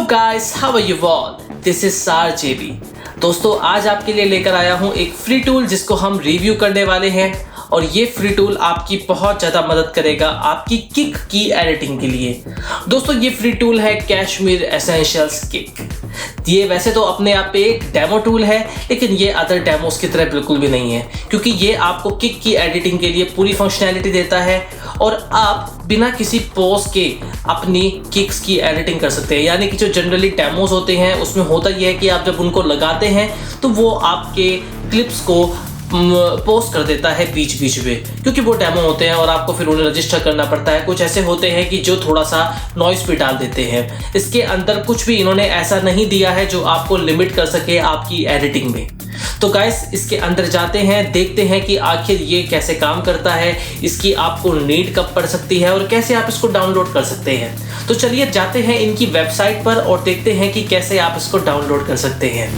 guys, how are you all? This is Sar JB। दोस्तों आज आपके लिए लेकर आया हूँ एक फ्री टूल जिसको हम रिव्यू करने वाले हैं और ये फ्री टूल आपकी बहुत ज़्यादा मदद करेगा आपकी किक की एडिटिंग के लिए। दोस्तों ये फ्री टूल है कैशमीर एसेंशियल्स किक। ये वैसे तो अपने आप पे एक डेमो टूल है, लेकिन ये अदर डेमोस की तरह बिल्कुल भी नहीं है, क्योंकि ये आपको किक की एडिटिंग के लिए पूरी फंक्शनैलिटी देता है और आप बिना किसी पोज के अपनी किक्स की एडिटिंग कर सकते हैं। यानी कि जो जनरली डेमोस होते हैं उसमें होता यह है कि आप जब उनको लगाते हैं तो वो आपके क्लिप्स को पोस्ट कर देता है बीच बीच में, क्योंकि वो डेमो होते हैं और आपको फिर उन्हें रजिस्टर करना पड़ता है। कुछ ऐसे होते हैं कि जो थोड़ा सा नॉइस भी डाल देते हैं। इसके अंदर कुछ भी इन्होंने ऐसा नहीं दिया है जो आपको लिमिट कर सके आपकी एडिटिंग में। तो गाइस इसके अंदर जाते हैं, देखते हैं कि आखिर ये कैसे काम करता है, इसकी आपको नीड कब पड़ सकती है और कैसे आप इसको डाउनलोड कर सकते हैं। तो चलिए जाते हैं इनकी वेबसाइट पर और देखते हैं कि कैसे आप इसको डाउनलोड कर सकते हैं।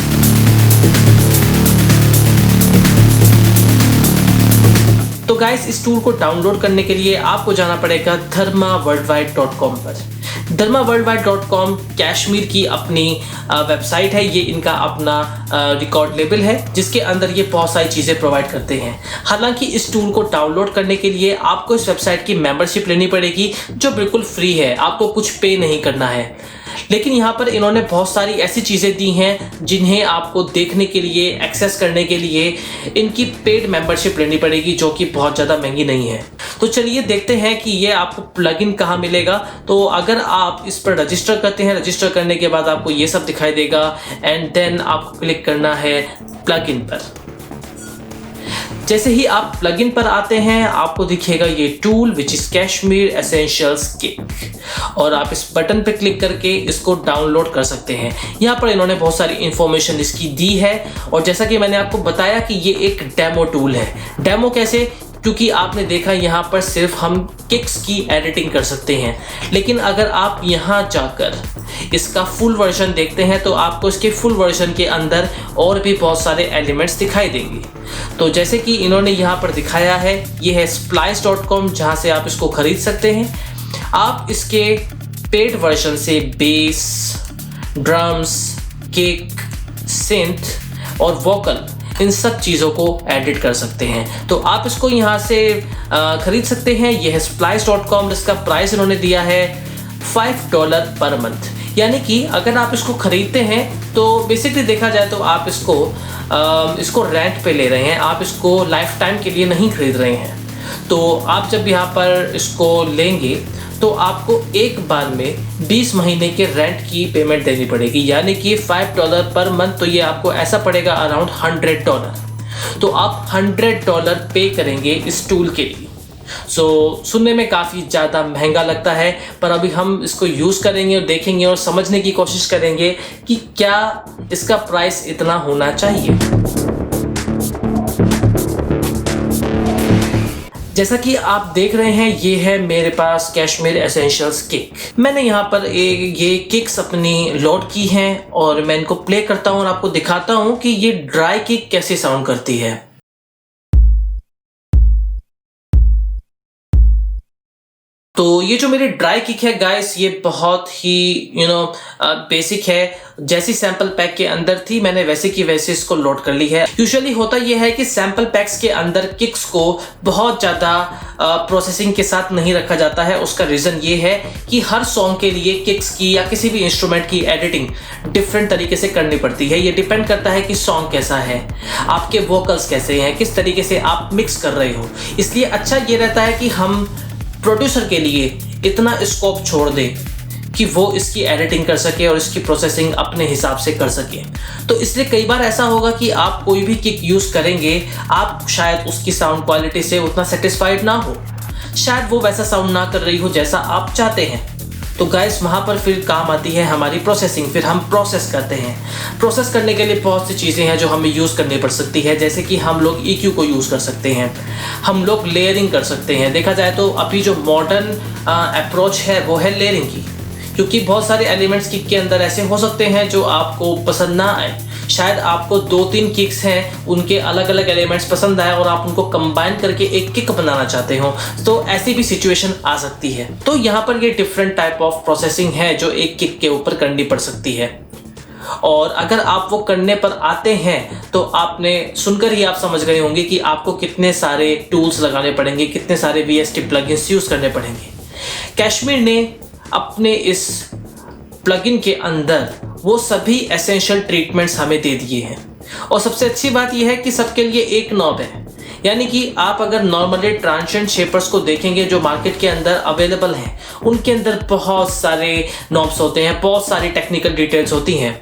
तो गाइस इस टूल को डाउनलोड करने के लिए आपको जाना पड़ेगा dharmaworldwide.com पर। dharmaworldwide.com कैशमीर की अपनी वेबसाइट है। ये इनका अपना रिकॉर्ड लेबल है जिसके अंदर ये बहुत सारी चीज़ें प्रोवाइड करते हैं। हालांकि इस टूल को डाउनलोड करने के लिए आपको इस वेबसाइट की मेंबरशिप लेनी पड़ेगी जो बिल्कुल फ्री है, आपको कुछ पे नहीं करना है। लेकिन यहाँ पर इन्होंने बहुत सारी ऐसी चीज़ें दी हैं जिन्हें आपको देखने के लिए, एक्सेस करने के लिए इनकी पेड मेंबरशिप लेनी पड़ेगी, जो कि बहुत ज़्यादा महंगी नहीं है। तो चलिए देखते हैं कि ये आपको प्लगइन कहाँ मिलेगा। तो अगर आप इस पर रजिस्टर करते हैं, रजिस्टर करने के बाद आपको ये सब दिखाई देगा एंड देन आपको क्लिक करना है प्लगइन पर। जैसे ही आप प्लगइन पर आते हैं आपको दिखेगा ये tool which is कैशमीर essentials kick और आप इस बटन पे क्लिक करके इसको डाउनलोड कर सकते हैं। यहाँ पर इन्होंने बहुत सारी इंफॉर्मेशन इसकी दी है और जैसा कि मैंने आपको बताया कि ये एक डेमो टूल है। डेमो कैसे? क्योंकि आपने देखा यहाँ पर सिर्फ हम किक्स की एडिटिंग कर सकते हैं, लेकिन अगर आप यहाँ जाकर इसका फुल वर्जन देखते हैं तो आपको इसके फुल वर्जन के अंदर और भी बहुत सारे एलिमेंट्स दिखाई देंगे। तो जैसे कि इन्होंने यहाँ पर दिखाया है, ये है splice.com जहाँ से आप इसको खरीद सकते हैं। आप इसके पेड वर्जन से बेस, ड्रम्स, किक, सिंथ और वोकल इन सब चीज़ों को एडिट कर सकते हैं। तो आप इसको यहाँ से खरीद सकते हैं। यह है splice.com, जिसका प्राइस इन्होंने दिया है $5 पर मंथ। यानी कि अगर आप इसको खरीदते हैं तो बेसिकली देखा जाए तो आप इसको रेंट पे ले रहे हैं, आप इसको लाइफ टाइम के लिए नहीं खरीद रहे हैं। तो आप जब यहाँ पर इसको लेंगे तो आपको एक बार में 20 महीने के रेंट की पेमेंट देनी पड़ेगी, यानी कि $5 पर मंथ। तो ये आपको ऐसा पड़ेगा अराउंड $100। तो आप $100 पे करेंगे इस टूल के लिए। सुनने में काफ़ी ज़्यादा महंगा लगता है, पर अभी हम इसको यूज़ करेंगे और देखेंगे और समझने की कोशिश करेंगे कि क्या इसका प्राइस इतना होना चाहिए। जैसा कि आप देख रहे हैं ये है मेरे पास कैशमीर एसेंशियल्स किक। मैंने यहाँ पर ये किक्स अपनी लोड की हैं और मैं इनको प्ले करता हूँ और आपको दिखाता हूँ कि ये ड्राई किक कैसे साउंड करती है। तो ये जो मेरी ड्राई किक है गाइस, ये बहुत ही बेसिक है। जैसी सैंपल पैक के अंदर थी मैंने वैसे की वैसे इसको लोड कर ली है। यूजुअली होता ये है कि सैंपल पैक्स के अंदर किक्स को बहुत ज़्यादा प्रोसेसिंग के साथ नहीं रखा जाता है। उसका रीज़न ये है कि हर सॉन्ग के लिए किक्स की या किसी भी इंस्ट्रूमेंट की एडिटिंग डिफरेंट तरीके से करनी पड़ती है। ये डिपेंड करता है कि सॉन्ग कैसा है, आपके वोकल्स कैसे हैं, किस तरीके से आप मिक्स कर रहे हो। इसलिए अच्छा ये रहता है कि हम प्रोड्यूसर के लिए इतना स्कोप छोड़ दे कि वो इसकी एडिटिंग कर सके और इसकी प्रोसेसिंग अपने हिसाब से कर सके। तो इसलिए कई बार ऐसा होगा कि आप कोई भी किक यूज़ करेंगे, आप शायद उसकी साउंड क्वालिटी से उतना सेटिस्फाइड ना हो, शायद वो वैसा साउंड ना कर रही हो जैसा आप चाहते हैं। तो गाइस वहाँ पर फिर काम आती है हमारी प्रोसेसिंग। फिर हम प्रोसेस करते हैं। प्रोसेस करने के लिए बहुत सी चीज़ें हैं जो हमें यूज़ करनी पड़ सकती है। जैसे कि हम लोग EQ को यूज़ कर सकते हैं, हम लोग लेयरिंग कर सकते हैं। देखा जाए तो अभी जो मॉडर्न अप्रोच है वो है लेयरिंग की, क्योंकि बहुत सारे एलिमेंट्स किक के अंदर ऐसे हो सकते हैं जो आपको पसंद ना आए। शायद आपको 2-3 किक्स हैं, उनके अलग अलग एलिमेंट्स पसंद आए और आप उनको कंबाइन करके एक किक बनाना चाहते हो, तो ऐसी भी सिचुएशन आ सकती है। तो यहाँ पर ये डिफरेंट टाइप ऑफ प्रोसेसिंग है जो एक किक के ऊपर करनी पड़ सकती है। और अगर आप वो करने पर आते हैं तो आपने सुनकर ही आप समझ गए होंगे कि आपको कितने सारे टूल्स लगाने पड़ेंगे, कितने सारे VST प्लगइन्स यूज करने पड़ेंगे। कैशमीर ने अपने इस प्लगइन के अंदर वो सभी एसेंशियल ट्रीटमेंट्स हमें दे दिए हैं। और सबसे अच्छी बात यह है कि सबके लिए एक नॉब है, यानी कि आप अगर नॉर्मली ट्रांजिएंट शेपर्स को देखेंगे जो मार्केट के अंदर अवेलेबल हैं, उनके अंदर बहुत सारे नॉब्स होते हैं, बहुत सारी टेक्निकल डिटेल्स होती हैं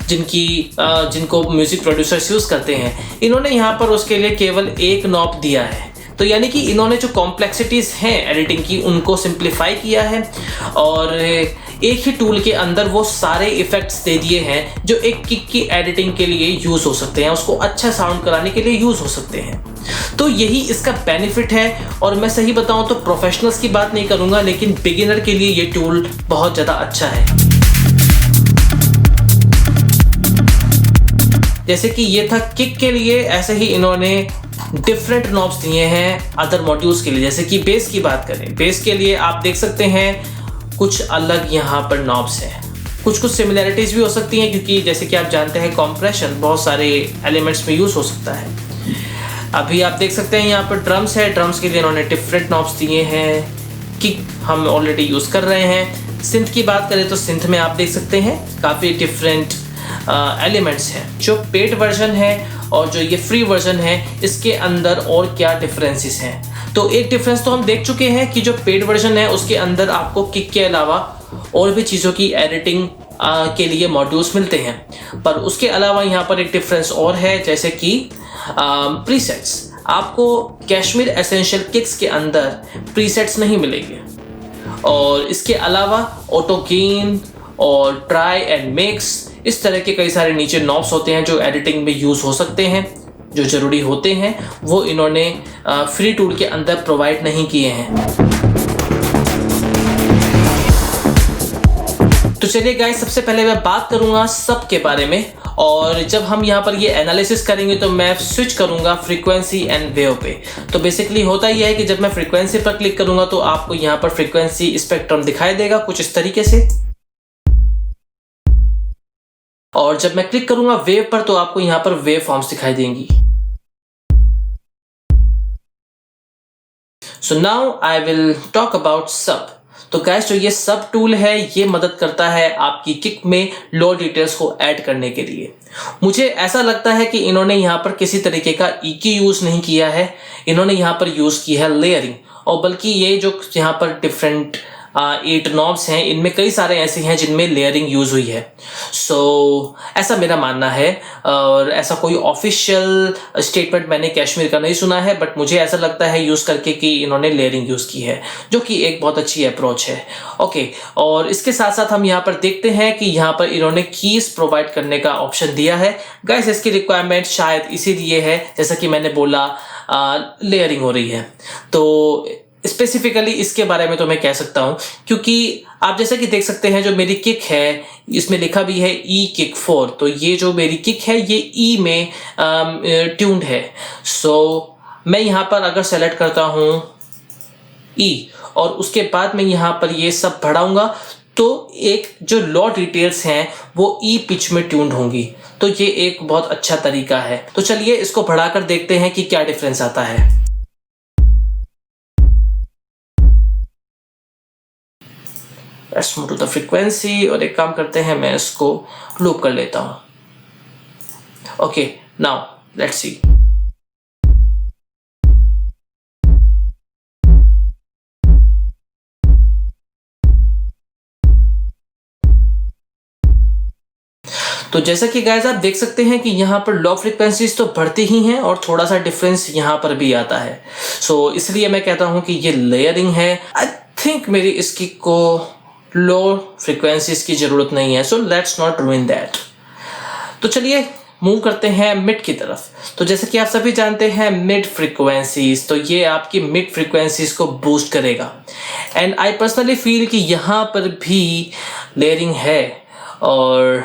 जिनको म्यूजिक प्रोड्यूसर्स यूज करते हैं। इन्होंने यहाँ पर उसके लिए केवल एक नॉब दिया है, तो यानी कि इन्होंने जो कॉम्प्लेक्सिटीज हैं एडिटिंग की उनको सिंप्लीफाई किया है और एक ही टूल के अंदर वो सारे इफेक्ट्स दे दिए हैं जो एक किक की एडिटिंग के लिए यूज हो सकते हैं, उसको अच्छा साउंड कराने के लिए यूज हो सकते हैं। तो यही इसका बेनिफिट है। और मैं सही बताऊं तो प्रोफेशनल्स की बात नहीं करूंगा, लेकिन बिगिनर के लिए ये टूल बहुत ज़्यादा अच्छा है। जैसे कि ये था किक के लिए, ऐसे ही इन्होंने डिफरेंट नॉब्स दिए हैं अदर मॉड्यूल्स के लिए। जैसे कि बेस की बात करें, बेस के लिए आप देख सकते हैं कुछ अलग यहाँ पर नॉब्स हैं। कुछ सिमिलैरिटीज भी हो सकती हैं क्योंकि जैसे कि आप जानते हैं कॉम्प्रेशन बहुत सारे एलिमेंट्स में यूज हो सकता है। अभी आप देख सकते हैं यहाँ पर ड्रम्स है, ड्रम्स के लिए इन्होंने डिफरेंट नॉब्स दिए हैं। किक हम ऑलरेडी यूज कर रहे हैं। सिंथ की बात करें तो सिंथ में आप देख सकते हैं काफ़ी डिफरेंट एलिमेंट्स हैं। जो पेड वर्जन है और जो ये फ्री वर्जन है, इसके अंदर और क्या डिफरेंसेस हैं। तो एक डिफरेंस तो हम देख चुके हैं कि जो पेड वर्जन है उसके अंदर आपको किक के अलावा और भी चीज़ों की एडिटिंग के लिए मॉड्यूल्स मिलते हैं। पर उसके अलावा यहाँ पर एक डिफरेंस और है, जैसे कि प्रीसेट्स। आपको कैशमीर एसेंशियल किक्स के अंदर प्रीसेट्स नहीं मिलेंगे। और इसके अलावा ऑटो गेन और ट्राई एंड मिक्स, इस तरह के कई सारे नीचे नॉब्स होते हैं जो एडिटिंग में यूज हो सकते हैं, जो जरूरी होते हैं, वो इन्होंने फ्री टूल के अंदर प्रोवाइड नहीं किए हैं। तो चलिए गाइस, सबसे पहले मैं बात करूंगा सब के बारे में। और जब हम यहाँ पर ये एनालिसिस करेंगे तो मैं स्विच करूंगा फ्रीक्वेंसी एंड वेव पे। तो बेसिकली होता ही है कि जब मैं फ्रीक्वेंसी पर क्लिक करूंगा तो आपको यहाँ पर फ्रीक्वेंसी स्पेक्ट्रम दिखाई देगा कुछ इस तरीके से। और जब मैं क्लिक करूंगा वेव पर तो आपको यहां पर वेव फॉर्म्स दिखाई देंगी। So now I will talk about सब। तो गाइस, जो ये सब टूल है ये मदद करता है आपकी किक में लो डिटेल्स को ऐड करने के लिए। मुझे ऐसा लगता है कि इन्होंने यहाँ पर किसी तरीके का EQ यूज नहीं किया है, इन्होंने यहाँ पर यूज की है लेयरिंग। और बल्कि ये जो यहाँ पर डिफरेंट 8 नॉब्स हैं, इनमें कई सारे ऐसे हैं जिनमें लेयरिंग यूज हुई है। सो ऐसा मेरा मानना है। और ऐसा कोई ऑफिशियल स्टेटमेंट मैंने कैशमीर का नहीं सुना है, बट मुझे ऐसा लगता है यूज करके कि इन्होंने लेयरिंग यूज की है, जो कि एक बहुत अच्छी अप्रोच है। ओके, और इसके साथ साथ हम यहाँ पर देखते हैं कि यहाँ पर इन्होंने कीज प्रोवाइड करने का ऑप्शन दिया है। गाइस, इसकी रिक्वायरमेंट शायद इसीलिए है, जैसा कि मैंने बोला लेयरिंग हो रही है। तो स्पेसिफिकली इसके बारे में तो मैं कह सकता हूं, क्योंकि आप जैसे कि देख सकते हैं जो मेरी किक है इसमें लिखा भी है E किक 4। तो ये जो मेरी किक है ये E में ट्यून्ड है। सो मैं यहाँ पर अगर सेलेक्ट करता हूँ E और उसके बाद मैं यहाँ पर ये सब बढ़ाऊंगा तो एक जो लो डिटेल्स हैं वो E पिच में ट्यून्ड होंगी। तो ये एक बहुत अच्छा तरीका है। तो चलिए इसको बढ़ाकर देखते हैं कि क्या डिफरेंस आता है। Let's move to the frequency और एक काम करते हैं, मैं इसको लूप कर लेता हूं। Okay, now let's see. तो जैसा कि गाइस आप देख सकते हैं कि यहाँ पर लो फ्रीक्वेंसीज तो बढ़ती ही हैं और थोड़ा सा डिफरेंस यहाँ पर भी आता है। सो इसलिए मैं कहता हूँ कि ये लेयरिंग है। आई थिंक मेरी इसकी को लो फ्रीक्वेंसीज की जरूरत नहीं है। So let's not रूइन that. तो चलिए मूव करते हैं मिड की तरफ। तो जैसे कि आप सभी जानते हैं मिड फ्रीक्वेंसीज, तो ये आपकी मिड फ्रीक्वेंसीज को बूस्ट करेगा। एंड आई पर्सनली फील कि यहाँ पर भी लेयरिंग है और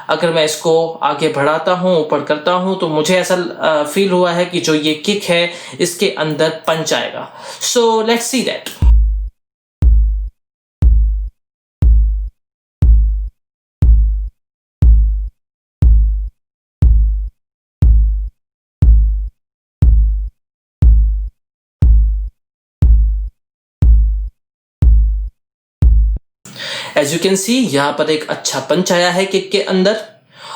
अगर मैं इसको आगे बढ़ाता हूँ, ऊपर करता हूँ, तो मुझे ऐसा फील हुआ है कि जो ये किक है इसके अंदर पंच आएगा। So let's see that. As you can see यहाँ पर एक अच्छा पंच आया है किक के अंदर।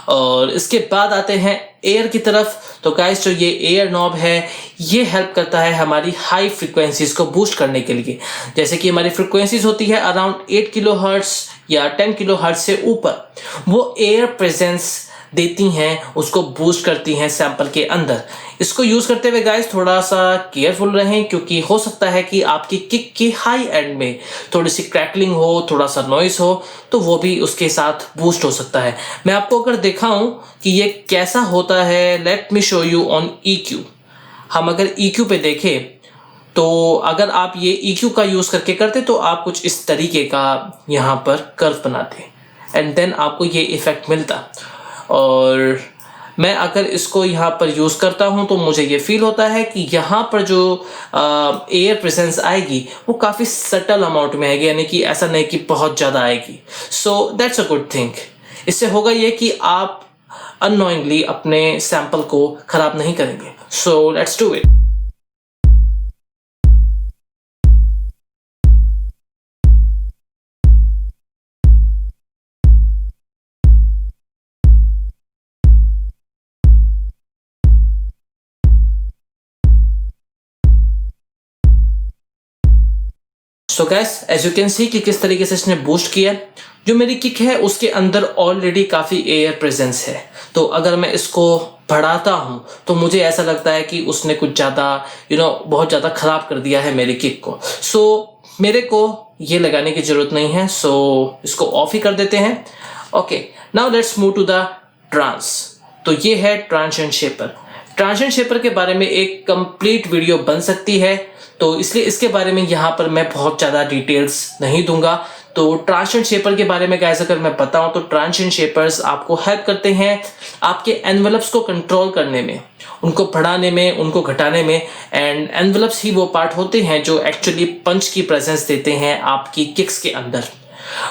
और इसके बाद आते हैं एयर की तरफ। तो गाइस जो ये एयर नॉब है ये हेल्प करता है हमारी हाई फ्रीक्वेंसीज को बूस्ट करने के लिए। जैसे कि हमारी फ्रीक्वेंसीज होती है अराउंड 8 किलो हर्ट्ज या 10 किलो हर्ट्ज से ऊपर, वो एयर प्रेजेंस देती हैं, उसको बूस्ट करती हैं सैंपल के अंदर। इसको यूज करते हुए गाइस थोड़ा सा केयरफुल रहें, क्योंकि हो सकता है कि आपकी किक की हाई एंड में थोड़ी सी क्रैकलिंग हो, थोड़ा सा नॉइस हो, तो वो भी उसके साथ बूस्ट हो सकता है। मैं आपको अगर दिखाऊं कि ये कैसा होता है, let me show you on EQ। हम अगर EQ पे देखें तो अगर आप ये EQ का यूज करके करते तो आप कुछ इस तरीके का यहाँ पर कर्व बनाते एंड देन आपको ये इफेक्ट मिलता। और मैं अगर इसको यहाँ पर यूज़ करता हूँ तो मुझे ये फील होता है कि यहाँ पर जो एयर प्रेजेंस आएगी वो काफ़ी सटल अमाउंट में आएगी, यानी कि ऐसा नहीं कि बहुत ज़्यादा आएगी। So that's a good thing. इससे होगा ये कि आप अननोइंगली अपने सैंपल को ख़राब नहीं करेंगे। So let's do it. So gas as you can see कि किस तरीके से इसने बूस्ट किया। जो मेरी किक है उसके अंदर ऑलरेडी काफ़ी एयर प्रेजेंस है, तो अगर मैं इसको बढ़ाता हूँ तो मुझे ऐसा लगता है कि उसने कुछ ज़्यादा बहुत ज़्यादा ख़राब कर दिया है मेरी किक को। सो मेरे को ये लगाने की ज़रूरत नहीं है, सो इसको ऑफ ही कर देते हैं। Okay, now let's move to the trance. तो ये है ट्रांजिशन शेपर। ट्रांजिशन शेपर के बारे में एक कंप्लीट वीडियो बन सकती है, तो इसलिए इसके बारे में यहाँ पर मैं बहुत ज़्यादा डिटेल्स नहीं दूंगा। तो ट्रांजिशन शेपर के बारे में गाइस अगर मैं बताऊं तो ट्रांजिशन शेपर्स आपको हेल्प करते हैं आपके एनवेलप्स को कंट्रोल करने में, उनको बढ़ाने में, उनको घटाने में। एंड एनवेलप्स ही वो पार्ट होते हैं जो एक्चुअली पंच की प्रेजेंस देते हैं आपकी किक्स के अंदर।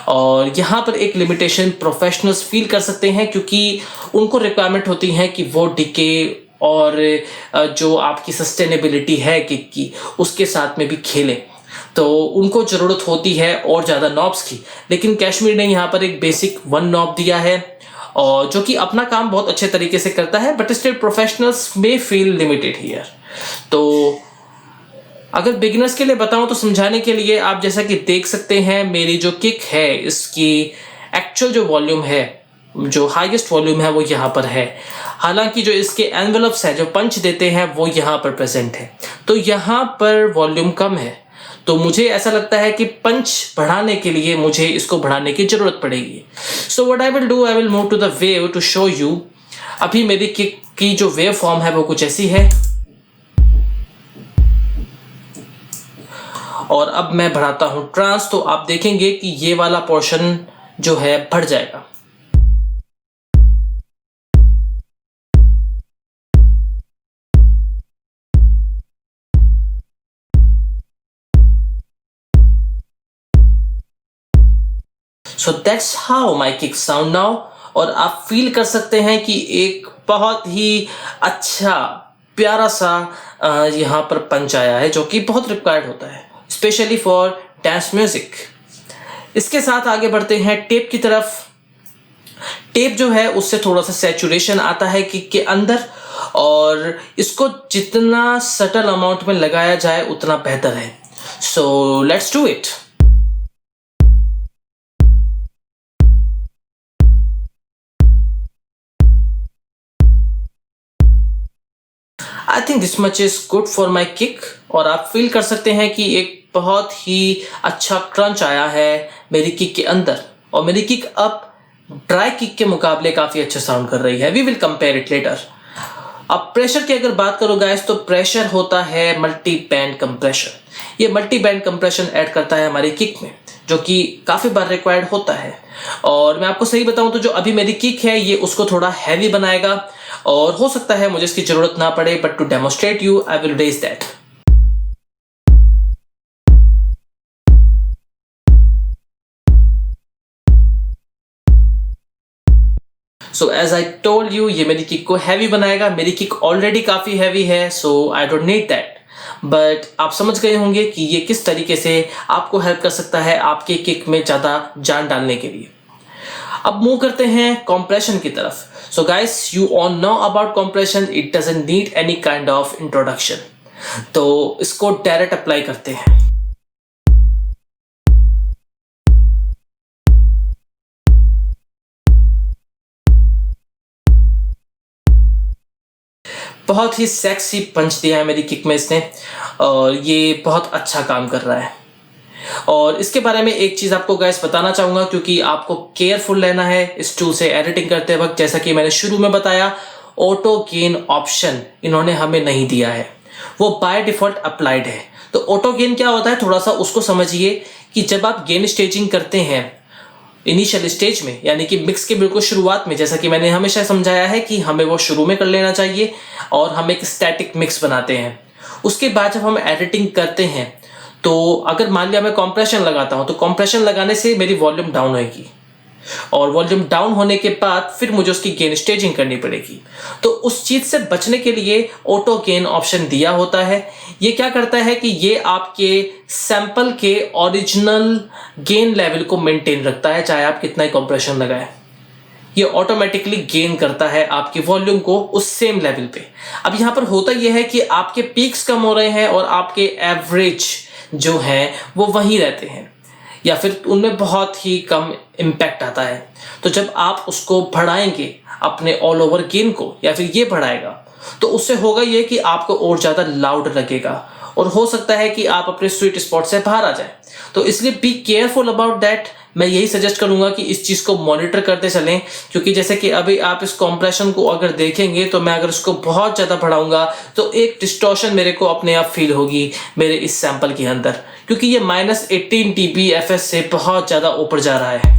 और यहाँ पर एक लिमिटेशन प्रोफेशनल्स फील कर सकते हैं, क्योंकि उनको रिक्वायरमेंट होती है कि वो डीके और जो आपकी सस्टेनेबिलिटी है किक की उसके साथ में भी खेले, तो उनको ज़रूरत होती है और ज़्यादा नॉब्स की। लेकिन कैशमीर ने यहाँ पर एक बेसिक 1 नॉब दिया है और जो कि अपना काम बहुत अच्छे तरीके से करता है, but still professionals may feel limited here. तो अगर बिगिनर्स के लिए बताऊं तो समझाने के लिए आप जैसा कि देख सकते हैं मेरी जो किक है इसकी एक्चुअल जो वॉल्यूम है, जो हाईएस्ट वॉल्यूम है वो यहाँ पर है। हालांकि जो इसके एनवेलप्स है जो पंच देते हैं वो यहाँ पर प्रेजेंट है, तो यहाँ पर वॉल्यूम कम है। तो मुझे ऐसा लगता है कि पंच बढ़ाने के लिए मुझे इसको बढ़ाने की जरूरत पड़ेगी। So what I will do, I will move to the wave to show you. अभी मेरी किक की जो वेव फॉर्म है वो कुछ ऐसी है, और अब मैं बढ़ाता हूं ट्रांस, तो आप देखेंगे कि ये वाला पोर्शन जो है बढ़ जाएगा। So that's how my kick sound now. और आप फील कर सकते हैं कि एक बहुत ही अच्छा प्यारा सा यहाँ पर पंच आया है, जो कि बहुत रिक्वायर्ड होता है स्पेशली फॉर डांस म्यूजिक। इसके साथ आगे बढ़ते हैं टेप की तरफ। टेप जो है उससे थोड़ा सा सैचुरेशन आता है किक के अंदर, और इसको जितना सटल अमाउंट में लगाया जाए उतना बेहतर है। सो let's do it. I think this much is good for my kick. और आप फील कर सकते हैं कि एक बहुत ही अच्छा क्रंच आया है मेरी किक के अंदर, और मेरी किक अब ड्राई किक के मुकाबले काफ़ी अच्छा साउंड कर रही है। We will compare it later. अब प्रेशर की अगर बात करो गाइस, तो प्रेशर होता है मल्टी बैंड कंप्रेशन। ये मल्टी बैंड कंप्रेशन ऐड करता है हमारी किक में। जो कि काफ़ी बार रिक्वायर्ड होता है। और मैं आपको सही बताऊं तो जो अभी मेरी किक है ये उसको थोड़ा हैवी बनाएगा, और हो सकता है मुझे इसकी ज़रूरत ना पड़े, but to demonstrate you I will raise that. So as I told you, ये मेरी किक को हैवी बनाएगा। मेरी किक ऑलरेडी काफ़ी हैवी है, so I don't need that. But आप समझ गए होंगे कि ये किस तरीके से आपको हेल्प कर सकता है आपके किक में ज़्यादा जान डालने के लिए। अब मूव करते हैं कॉम्प्रेशन की तरफ। So guys, you all know about compression, it doesn't need any kind of introduction. तो इसको डायरेक्ट अप्लाई करते हैं। बहुत ही सेक्सी पंच दिया है मेरी किक में इसने, और ये बहुत अच्छा काम कर रहा है। और इसके बारे में एक चीज़ आपको गाइस बताना चाहूँगा, क्योंकि आपको केयरफुल रहना है इस टूल से एडिटिंग करते वक्त। जैसा कि मैंने शुरू में बताया, ऑटो गेन ऑप्शन इन्होंने हमें नहीं दिया है, वो बाय डिफ़ॉल्ट अप्लाइड है। तो ऑटो गेन क्या होता है, थोड़ा सा उसको समझिए कि जब आप गेन स्टेजिंग करते हैं इनिशियल स्टेज में, यानी कि मिक्स के बिल्कुल शुरुआत में, जैसा कि मैंने हमेशा समझाया है कि हमें वो शुरू में कर लेना चाहिए, और हम एक स्टैटिक मिक्स बनाते हैं। उसके बाद जब हम एडिटिंग करते हैं, तो अगर मान लिया मैं कॉम्प्रेशन लगाता हूं, तो कॉम्प्रेशन लगाने से मेरी वॉल्यूम डाउन होगी, और वॉल्यूम डाउन होने के बाद फिर मुझे उसकी गेन स्टेजिंग करनी पड़ेगी। तो उस चीज़ से बचने के लिए ऑटो गेन ऑप्शन दिया होता है। ये क्या करता है कि ये आपके सैंपल के ओरिजिनल गेन लेवल को मेंटेन रखता है, चाहे आप कितना ही कॉम्प्रेशन लगाएं। ये ऑटोमेटिकली गेन करता है आपकी वॉल्यूम को उस सेम लेवल पे। अब यहाँ पर होता यह है कि आपके पीक्स कम हो रहे हैं और आपके एवरेज जो हैं वो वहीं रहते हैं, या फिर उनमें बहुत ही कम इम्पैक्ट आता है। तो जब आप उसको बढ़ाएंगे अपने ऑल ओवर गेन को, या फिर ये बढ़ाएगा, तो उससे होगा ये कि आपको और ज़्यादा लाउड लगेगा, और हो सकता है कि आप अपने स्वीट स्पॉट से बाहर आ जाए। तो इसलिए बी केयरफुल अबाउट दैट। मैं यही सजेस्ट करूंगा कि इस चीज़ को मॉनिटर करते चलें, क्योंकि जैसे कि अभी आप इस कॉम्प्रेशन को अगर देखेंगे, तो मैं अगर इसको बहुत ज़्यादा बढ़ाऊंगा तो एक डिस्टॉर्शन मेरे को अपने आप फील होगी मेरे इस सैंपल के अंदर, क्योंकि ये -18 dBFS से बहुत ज़्यादा ऊपर जा रहा है।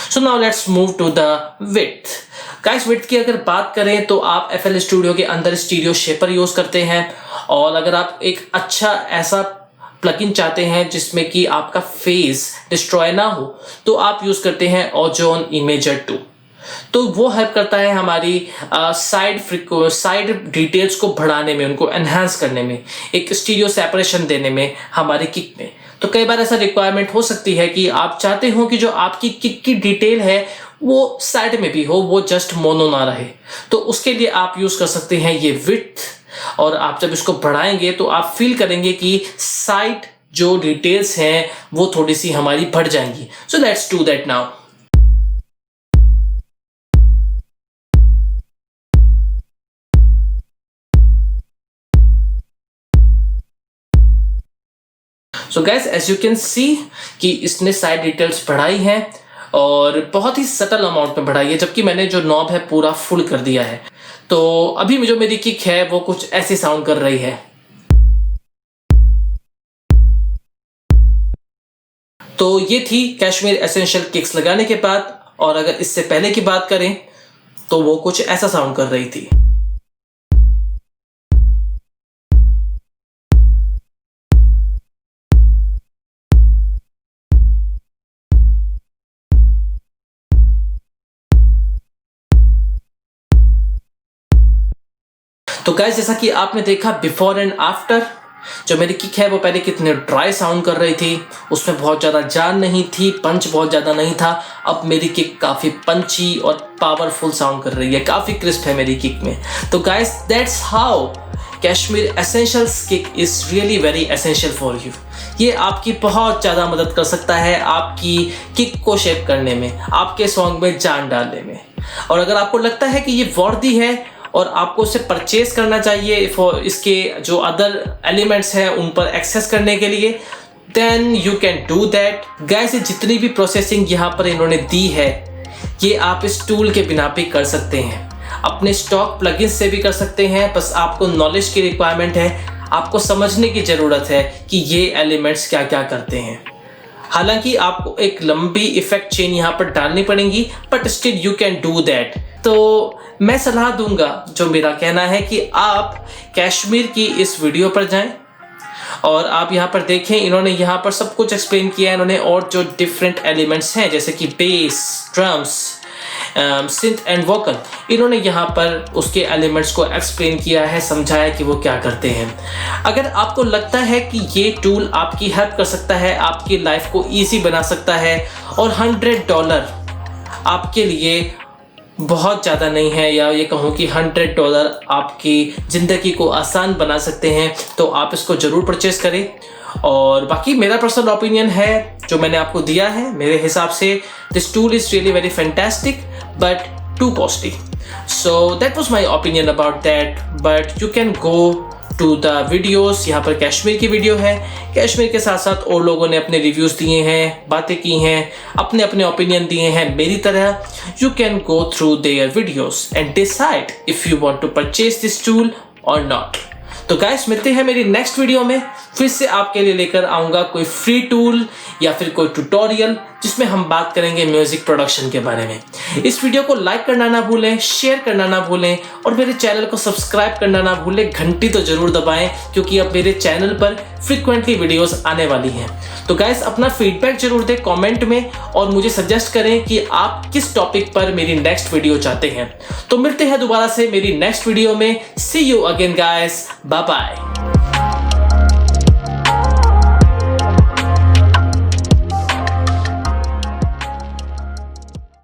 So now let's move to the width. Guys, width की अगर बात करें तो आप FL स्टूडियो के अंदर स्टीरियो शेपर यूज करते हैं, और अगर आप एक अच्छा ऐसा प्लगइन चाहते हैं जिसमें कि आपका फेस डिस्ट्रॉय ना हो, तो आप यूज करते हैं ओजोन इमेजर 2। तो वो हेल्प करता है हमारी साइड डिटेल्स को बढ़ाने में, उनको एनहांस करने में, एक स्टीरियो सेपरेशन देने में हमारी किक में। तो कई बार ऐसा रिक्वायरमेंट हो सकती है कि आप चाहते हो कि जो आपकी किक की डिटेल है वो साइड में भी हो, वो जस्ट मोनो ना रहे। तो उसके लिए आप यूज कर सकते हैं ये विड्थ, और आप जब इसको बढ़ाएंगे तो आप फील करेंगे कि साइड जो डिटेल्स हैं वो थोड़ी सी हमारी बढ़ जाएंगी। So let's do that now. So gas, as you can see कि इसने साइड डिटेल्स बढ़ाई हैं, और बहुत ही सटल अमाउंट में बढ़ाई है, जबकि मैंने जो नॉब है पूरा फुल कर दिया है। तो अभी जो मेरी किक है वो कुछ ऐसी साउंड कर रही है। तो ये थी कैशमीर एसेंशियल किक्स लगाने के बाद, और अगर इससे पहले की बात करें तो वो कुछ ऐसा साउंड कर रही थी। तो गाइस, जैसा कि आपने देखा बिफोर एंड आफ्टर, जो मेरी किक है वो पहले कितने ड्राई साउंड कर रही थी, उसमें बहुत ज़्यादा जान नहीं थी, पंच बहुत ज़्यादा नहीं था। अब मेरी किक काफ़ी पंची और पावरफुल साउंड कर रही है, काफ़ी क्रिस्प है मेरी किक में। तो guys, that's how कैशमीर essentials kick is really very essential for you. ये आपकी बहुत ज़्यादा मदद कर सकता है आपकी किक को शेप करने में, आपके सॉन्ग में जान डालने में। और अगर आपको लगता है कि ये वर्दी है और आपको उसे परचेज करना चाहिए फॉर इसके जो अदर एलिमेंट्स हैं उन पर एक्सेस करने के लिए, then you can do that. Guys, ये जितनी भी प्रोसेसिंग यहाँ पर इन्होंने दी है, ये आप इस टूल के बिना पे कर सकते हैं। अपने स्टॉक प्लगइन्स से भी कर सकते हैं। बस आपको नॉलेज की रिक्वायरमेंट है, आपको समझने की ज़रूरत है कि ये एलिमेंट्स क्या क्या करते हैं। हालांकि आपको एक लंबी इफेक्ट चेन यहाँ पर डालनी पड़ेगी, but still you can do that. तो मैं सलाह दूंगा, जो मेरा कहना है कि आप कैशमीर की इस वीडियो पर जाएं और आप यहाँ पर देखें, इन्होंने यहाँ पर सब कुछ एक्सप्लेन किया है इन्होंने। और जो डिफरेंट एलिमेंट्स हैं जैसे कि base, drums, synth and vocal, इन्होंने यहाँ पर उसके एलिमेंट्स को एक्सप्लेन किया है, समझाया कि वो क्या करते हैं। अगर आपको लगता है कि ये टूल आपकी हेल्प कर सकता है, आपकी लाइफ को ईजी बना सकता है और $100 आपके लिए बहुत ज़्यादा नहीं है, या ये कहूँ कि $100 आपकी ज़िंदगी को आसान बना सकते हैं, तो आप इसको ज़रूर परचेज़ करें। और बाकी मेरा पर्सनल ओपिनियन है जो मैंने आपको दिया है, मेरे हिसाब से this tool is really very fantastic but too costly. So that was my opinion about that, but you can go to the videos. यहाँ पर कैशमीर की वीडियो है, कैशमीर के साथ साथ और लोगों ने अपने रिव्यूज़ दिए हैं, बातें की हैं, अपने अपने ओपिनियन दिए हैं मेरी तरह। You can go through their videos and decide if you want to purchase this tool और नॉट। तो गाइस, मिलते हैं मेरी नेक्स्ट वीडियो में। फिर से आपके लिए लेकर आऊँगा कोई फ्री टूल या फिर कोई ट्यूटोरियल जिसमें हम बात करेंगे म्यूजिक प्रोडक्शन के बारे में। इस वीडियो को लाइक करना ना भूलें, शेयर करना ना भूलें और मेरे चैनल को सब्सक्राइब करना ना भूलें। घंटी तो जरूर दबाएं क्योंकि अब मेरे चैनल पर फ्रीक्वेंटली वीडियोस आने वाली हैं। तो गाइस, अपना फीडबैक जरूर दें कमेंट में और मुझे सजेस्ट करें कि आप किस टॉपिक पर मेरी नेक्स्ट वीडियो चाहते हैं। तो मिलते हैं दोबारा से मेरी नेक्स्ट वीडियो में। See you again guys, bye bye.